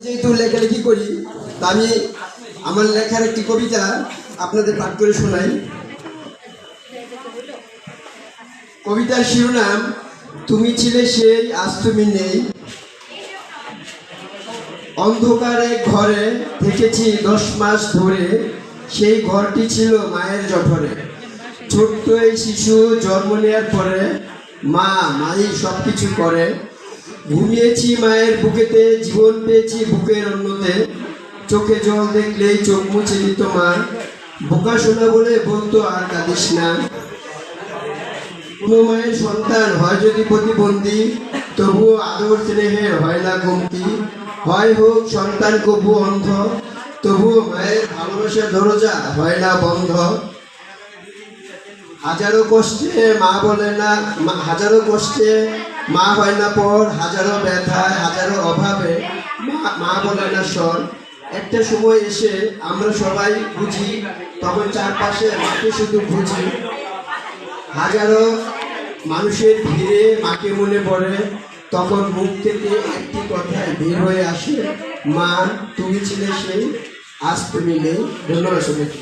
যেহেতু লেখালেখি করি তা আমি আমার লেখার একটি কবিতা আপনাদের পাঠ করে শোনাই। কবিতার শিরোনাম তুমি ছিলে সেই আজ তুমি নেই। অন্ধকারে ঘরে থেকেছি 10 মাস ধরে, সেই ঘরটি ছিল মায়ের জঠরে। ছোট্ট এই শিশু জন্ম নেওয়ার পরে মাই সব কিছু করে। ঘুমিয়েছি মায়ের বুকেতে, জীবন পেয়েছি বুকের অন্যতে। চোখে জল দেখলেই চোখ মুছে দিত মা, বোকা শোনা বলে বলতো আর কাঁদিস না। কোনো মায়ের সন্তান হয় যদি প্রতিবন্ধী, তবুও আদর স্নেহের হয় না কমতি। হয় হোক সন্তান কবু অন্ধ, তবুও মায়ের ভালোবাসার দরজা হয় না বন্ধ। হাজারো কষ্টে মা বলে না, হাজারো কষ্টে মা হয় না পর, হাজারো ব্যথায় হাজারো অভাবে মা বলে না স্বর। একটা সময় এসে আমরা সবাই বুঝি, তখন চারপাশে মাকে শুধু বুঝি। হাজারো মানুষের ভিড়ে মাকে মনে পড়ে, তখন মুখ থেকে একটি কথায় বের হয়ে আসে, মা তুমি ছিলে সেই আজ তুমি নেই। ধন্যবাদ সবাইকে।